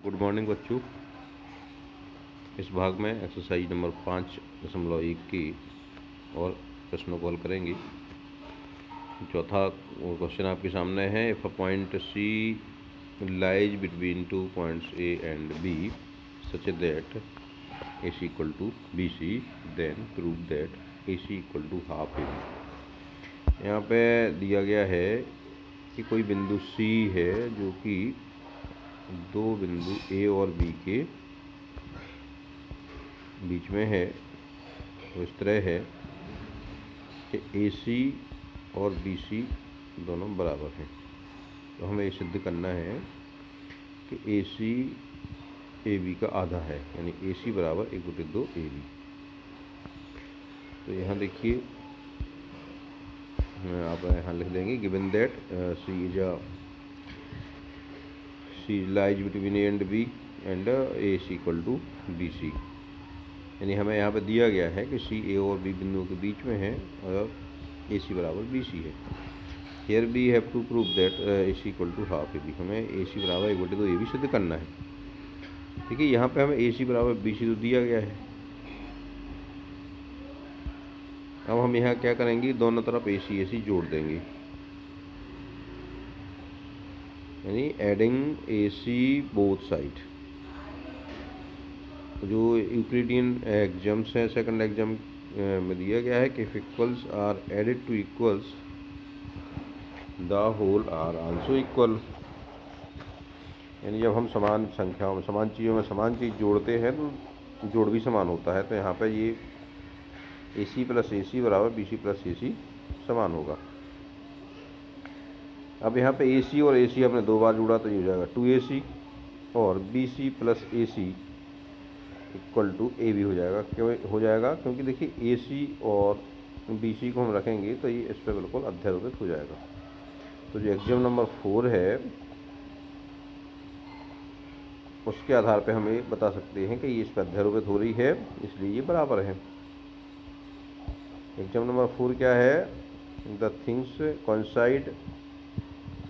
Good morning बच्चों। इस भाग में एक्सरसाइज नंबर 5.1 की और प्रश्नों को हल करेंगे। चौथा क्वेश्चन आपके सामने है। If a point C lies between 2 points A and B such that A C equal to B C, then prove that A C equal to half A B. यहाँ पे दिया गया है कि कोई बिंदु सी है जो कि दो बिंदु ए और बी के बीच में है। तो इस तरह है कि ए सी और बी सी दोनों बराबर हैं। तो हमें ये सिद्ध करना है कि ए सी ए बी का आधा है, यानी ए सी बराबर 1/2 ए बी। तो यहाँ देखिए, आप यहाँ लिख देंगे given that C lies between A and B and A C equal to B C. यानी हमें यहाँ पे दिया गया है कि सी ए और बी बिंदुओं के बीच में है और ए सी बराबर बी सी है। Here we have to prove that A C equal to half A B. हमें ए सी बराबर 1/2 ए बी सिद्ध करना है। ठीक है, यहाँ पे हमें ए सी बराबर बी सी तो दिया गया है। अब हम यहाँ क्या करेंगे, दोनों तरफ ए सी जोड़ देंगे, यानी adding A C both side. जो यूक्लिडियन एग्जाम्स हैं, सेकंड एग्जाम में दिया गया है कि if equals are added to equals the whole are also equal. यानी जब हम समान संख्याओं में, समान चीज़ों में समान चीज़ जोड़ते हैं तो जोड़ भी समान होता है। तो यहाँ पे ये ए सी प्लस ए सी बराबर बी सी प्लस ए सी समान होगा। अब यहाँ पे ए सी और ए सी हमने 2 बार जोड़ा तो ये हो जाएगा 2AC, और B C plus A C equal to A B हो जाएगा। क्यों हो जाएगा? क्योंकि देखिए ए सी और बी सी को हम रखेंगे तो ये इस पर बिल्कुल अध्यारोपित हो जाएगा। तो जो एग्जाम नंबर 4 है उसके आधार पे हम ये बता सकते हैं कि ये इस पर अध्यारोपित हो रही है, इसलिए ये बराबर है। एग्जाम नंबर 4 क्या है? The things coincide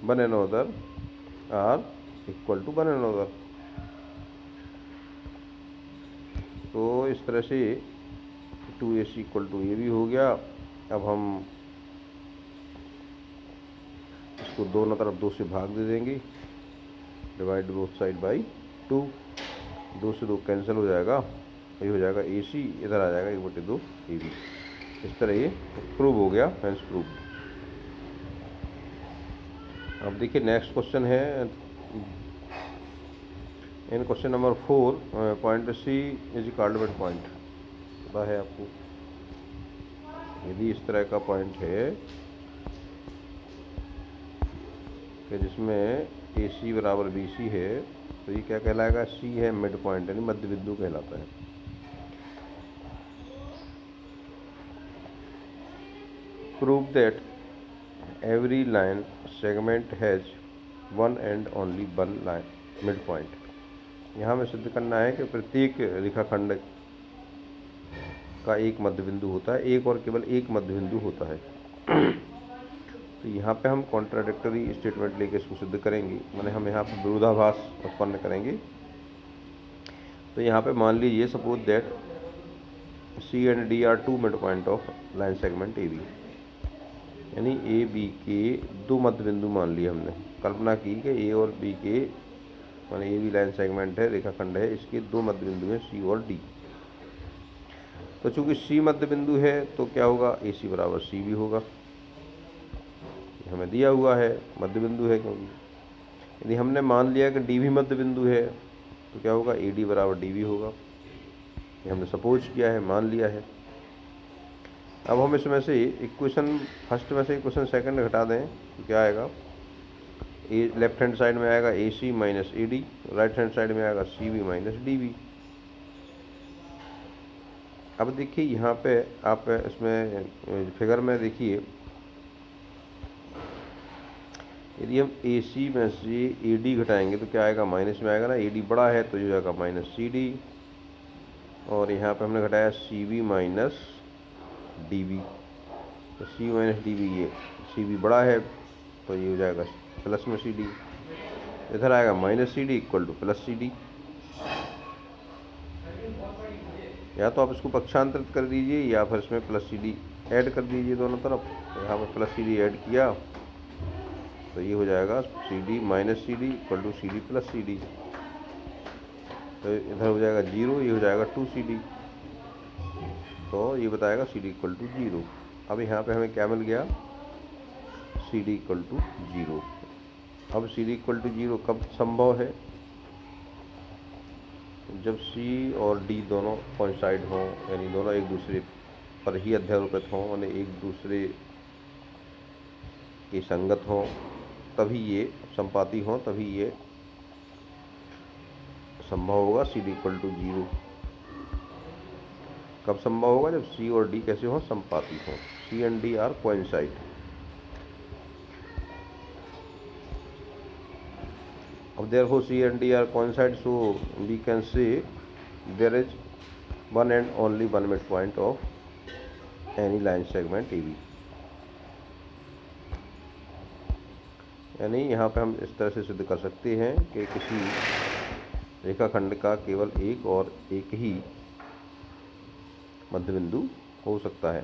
one another are equal to one another. तो इस तरह से 2AC इक्वल टू ए भी हो गया। अब हम इसको दोनों तरफ 2 से भाग दे देंगे, डिवाइड बोथ साइड बाई 2। 2 से 2 कैंसिल हो जाएगा, ये हो जाएगा AC, इधर आ जाएगा 1/2 AB। इस तरह ये प्रूव हो गया, हेंस प्रूव। अब देखिए नेक्स्ट क्वेश्चन है। In question number 4 point C is called mid point. पता है आपको, यदि इस तरह का पॉइंट है कि जिसमें ए सी बराबर बी सी है, तो ये क्या कहलाएगा? सी है मिड पॉइंट, यानी मध्य बिंदु कहलाता है। Prove that every line segment has one and only one line mid point. यहाँ हमें सिद्ध करना है कि प्रत्येक रेखाखंड का एक मध्य बिंदु होता है, एक और केवल एक मध्य बिंदु होता है। तो यहाँ पे हम कॉन्ट्राडिक्टरी स्टेटमेंट लेके इसको सिद्ध करेंगे, माने हम यहाँ पर विरोधाभास उत्पन्न करेंगे। तो यहाँ पे मान लीजिए suppose that C and D are 2 midpoint of line segment A B. यानी ए बी के 2 मध्य बिंदु मान लिए हमने। कल्पना की कि ए और बी के, माने ए बी लाइन सेगमेंट है, रेखाखंड है, इसके 2 मध्य बिंदु हैं सी और डी। तो चूंकि सी मध्य बिंदु है तो क्या होगा? ए सी बराबर सी भी होगा, हमें दिया हुआ है, मध्य बिंदु है। क्योंकि यदि हमने मान लिया कि डी भी मध्य बिंदु है तो क्या होगा? ए डी बराबर डी भी होगा। ये हमने सपोज किया है, मान लिया है। अब हम इसमें से इक्वेशन फर्स्ट में से इक्वेशन सेकंड घटा दें तो क्या आएगा? ए लेफ्ट हैंड साइड में आएगा A C minus A D, right hand side में आएगा C B minus D B. अब देखिए यहाँ पे आप इसमें फिगर में देखिए, यदि हम ए सी में से ए डी घटाएंगे तो क्या आएगा? माइनस में आएगा ना, ए डी बड़ा है तो ये जाएगा माइनस सी डी। और यहाँ पे हमने घटाया C B minus D B, तो सी माइनस डी बी, ये सी बी बड़ा है तो ये हो जाएगा प्लस में सी डी। इधर आएगा minus C D equal to plus C D. या तो आप इसको पक्षांतरित कर दीजिए या फिर इसमें प्लस सी डी ऐड कर दीजिए दोनों तरफ। तो यहाँ पर प्लस सी डी ऐड किया तो ये हो जाएगा C D minus C D equal to C D plus C D. तो इधर हो जाएगा 0, ये हो जाएगा 2CD। तो ये बताएगा सी डी इक्वल टू 0। अब यहाँ पे हमें क्या मिल गया, सी डी इक्वल टू 0। अब सी डी इक्वल टू 0 कब संभव है, जब C और D दोनों कोइंसाइड हों, यानी दोनों एक दूसरे पर ही अध्यारोपित हों, यानी एक दूसरे के संगत हों, तभी ये संपाती हों, तभी ये संभव होगा सी डी इक्वल टू 0। कब संभव होगा, जब C और D कैसे हों, संपाती हों, C and D are coincide. अब therefore C and D are coincide, so we can say there is one and only one midpoint of any line segment AB। यानी यहाँ पे हम इस तरह से सिद्ध कर सकते हैं कि किसी रेखाखंड का केवल एक और एक ही मध्य बिंदु हो सकता है।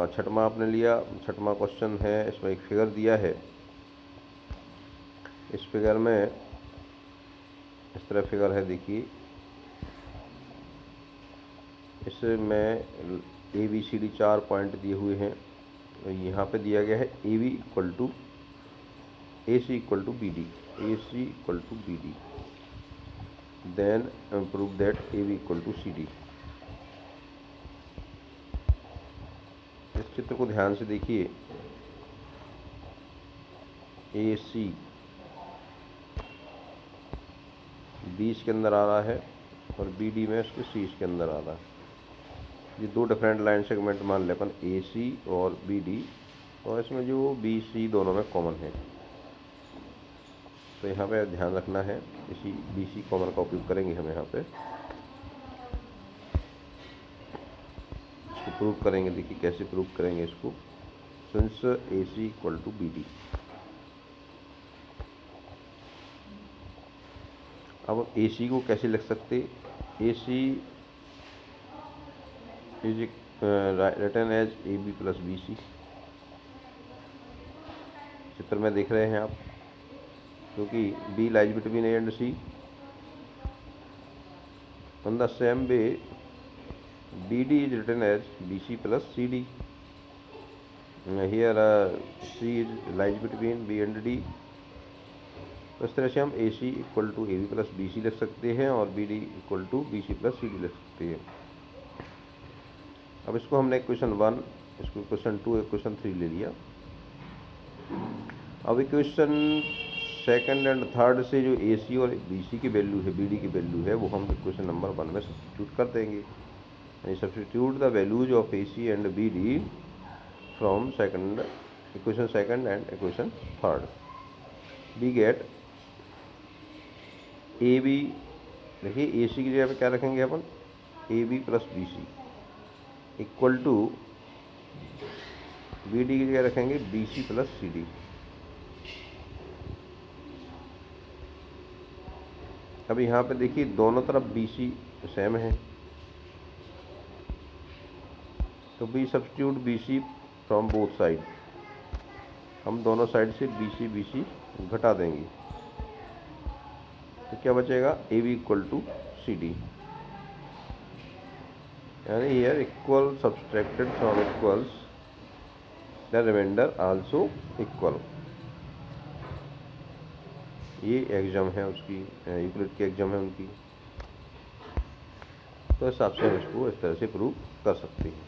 छठवां आपने लिया, छठवां क्वेश्चन है, इसमें एक फिगर दिया है। इस फिगर में इस तरह फिगर है, देखिए इसमें A B C D 4 point दिए हुए हैं। तो यहाँ पे दिया गया है A B equal to A C equal to B D, A C equal to B D, then prove that A B equal to C D. इस चित्र को ध्यान से देखिए, ए सी 20 के अंदर आ रहा है और बी डी में उसके 30 के अंदर आ रहा है। ये दो डिफरेंट लाइन सेगमेंट मान लें अपन, ए सी और बी डी, और इसमें जो बी सी दोनों में कॉमन है। तो यहाँ पे ध्यान रखना है, इसी बी सी कॉमन का उपयोग करेंगे हम यहाँ पे, इसको प्रूव करेंगे। देखिए कैसे प्रूव करेंगे इसको, since A C equal to B D. अब ए सी को कैसे लिख सकते, A C is written as A B plus B C. चित्र में देख रहे हैं आप, क्योंकि B lies between A and C. On the same way B D is written as B C plus C D. Here C is lies between B and D. तो इस तरह से हम A C equal to A B plus B C लिख सकते हैं और B D equal to B C plus C D लिख सकते हैं। अब इसको हमने इक्वेशन 1, इसको इक्वेशन 2, इक्वेशन 3 ले लिया। अब इक्वेशन सेकंड एंड थर्ड से जो ए सी और बी सी की वैल्यू है, बी डी की वैल्यू है, वो हम इक्वेशन नंबर 1 में सब्स्टिट्यूट कर देंगे। यानी substitute the values of A C and B D from equation second and equation third. We get A B, देखिए ए सी की जगह पे क्या रखेंगे अपन, A B plus B C equal to B D की जगह रखेंगे B C plus C D. अब यहाँ पे देखिए दोनों तरफ बी सी सेम है, तो we substitute B C from both side. हम दोनों साइड से बी सी घटा देंगे, तो क्या बचेगा, A B equal to C D. यानी here equal subtracted from equals, the remainder also equal. ये एग्जाम है उसकी, यूक्लिड की एग्जाम है उनकी। तो इस हिसाब से हम इसको इस तरह से प्रूव कर सकते हैं।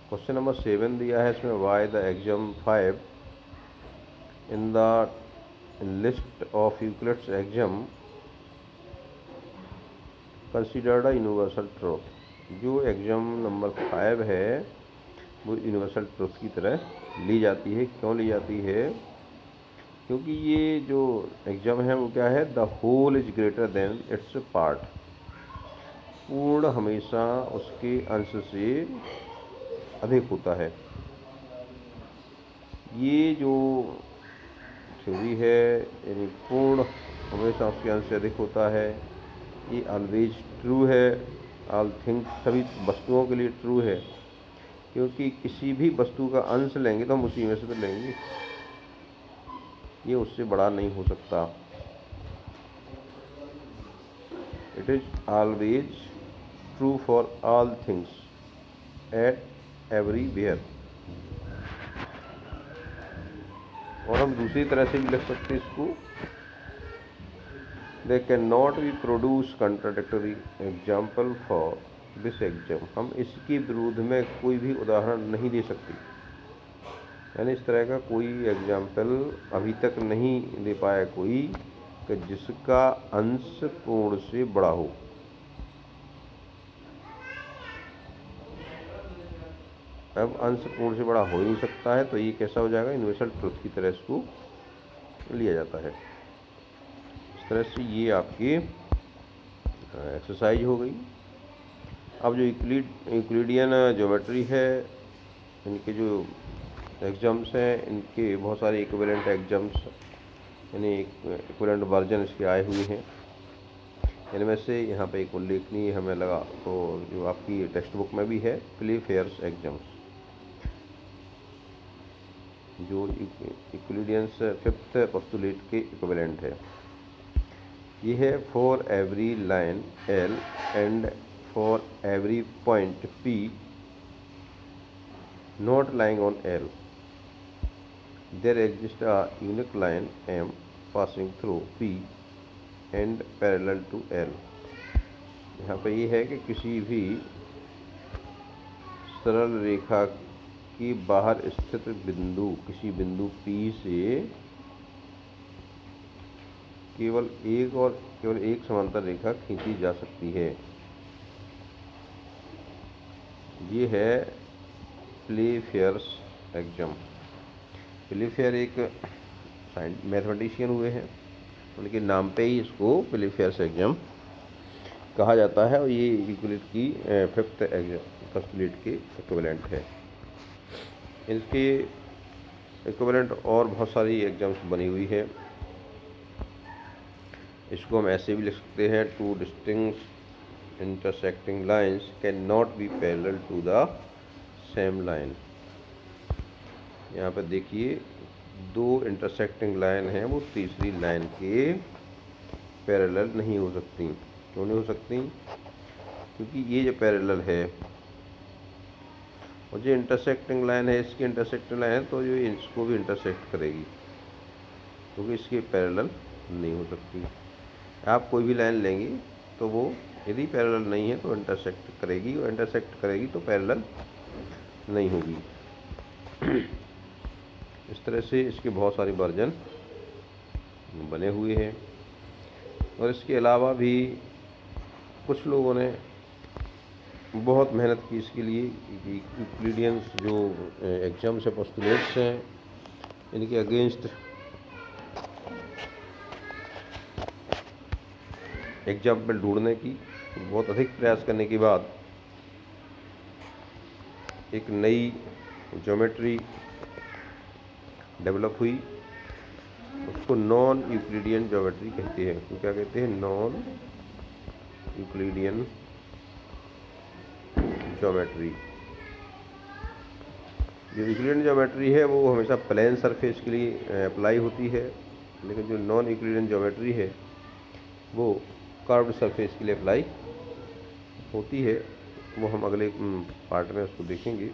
क्वेश्चन नंबर 7 दिया है इसमें, why the exam 5 in the list of Euclid's exam considered a universal truth. जो एग्जाम नंबर 5 है वो यूनिवर्सल ट्रूथ की तरह ली जाती है। क्यों ली जाती है, क्योंकि ये जो एग्जाम है वो क्या है, the whole is greater than its part. पूर्ण हमेशा उसके अंश से अधिक होता है। ये जो थ्योरी है, यानी पूर्ण हमेशा उसके अंश से अधिक होता है। ये ऑलवेज ट्रू है, ऑल थिंग्स सभी वस्तुओं के लिए ट्रू है, क्योंकि किसी भी वस्तु का अंश लेंगे तो हम उसी में से तो लेंगे, ये उससे बड़ा नहीं हो सकता। It is always true for all things at everywhere. और हम दूसरी तरह से भी लिख सकते हैं इसको, they can not B produce contradictory example for this exam. हम इसके विरोध में कोई भी उदाहरण नहीं दे सकते, यानी इस तरह का कोई एग्जाम्पल अभी तक नहीं दे पाया कोई कि जिसका अंश पूर्ण से बड़ा हो। अब अंश पूर्ण से बड़ा हो ही नहीं सकता है, तो ये कैसा हो जाएगा, यूनिवर्सल ट्रुथ की तरह इसको लिया जाता है। इस तरह से ये आपकी एक्सरसाइज हो गई। अब जो यूक्लिडियन ज्योमेट्री है, इनके जो एग्जाम्स हैं, इनके बहुत सारे इक्विवेलेंट एग्जाम्स यानी इक्विवेलेंट वर्जन इसके आए हुए हैं। इनमें से यहाँ पे एक उल्लेखनीय हमें लगा तो जो आपकी टेक्स्ट बुक में भी है, प्लेफेयर्स एग्जाम्स, जो यूक्लिडियंस फिफ्थ पोस्टुलेट के इक्विवेलेंट है। ये है for every line L and for every point P not lying on L there exist a unique line M passing through P and parallel to L. यहाँ पे ये है कि किसी भी सरल रेखा की बाहर स्थित बिंदु, किसी बिंदु P से केवल एक समांतर रेखा खींची जा सकती है। ये है प्लेफेयर्स एग्जाम। प्लेफेयर एक मैथमेटिशियन हुए हैं, उनके नाम पे ही इसको प्लेफेयर्स एग्जाम कहा जाता है, और ये यूक्लिड की फिफ्थ पोस्टुलेट के इक्विवेलेंट है। इनके इक्विवेलेंट और बहुत सारी एग्जाम्स बनी हुई है। इसको हम ऐसे भी लिख सकते हैं, two distinct intersecting lines can not be parallel to the same line. यहाँ पर देखिए, दो इंटरसेक्टिंग लाइन हैं, वो तीसरी लाइन के पैरेलल नहीं हो सकती। क्यों नहीं हो सकती? क्योंकि ये जो पैरेलल है और जो इंटरसेक्टिंग लाइन है, इसकी इंटरसेक्टिंग लाइन है, तो ये इसको भी इंटरसेक्ट करेगी, क्योंकि इसकी पैरेलल नहीं हो सकती। आप कोई भी लाइन लेंगे तो वो यदि पैरेलल नहीं है तो इंटरसेक्ट करेगी, और इंटरसेक्ट करेगी तो पैरेलल नहीं होगी। इस तरह से इसके बहुत सारे वर्जन बने हुए हैं। और इसके अलावा भी कुछ लोगों ने बहुत मेहनत की इसके लिए। यूक्लिडियंस जो एग्जाम्स है, पोस्टुलेट्स हैं, इनके अगेंस्ट एग्जाम्पल ढूंढने की बहुत अधिक प्रयास करने के बाद एक नई ज्योमेट्री डेवलप हुई, उसको नॉन यूक्लिडियन ज्योमेट्री कहते हैं। तो क्या कहते हैं? Non Euclidean geometry. जो यूक्लिडियन ज्योमेट्री है वो हमेशा प्लेन सरफेस के लिए अप्लाई होती है, लेकिन जो नॉन यूक्लिडियन ज्योमेट्री है वो कर्व्ड सरफेस के लिए अप्लाई होती है। वो हम अगले पार्ट में उसको देखेंगे।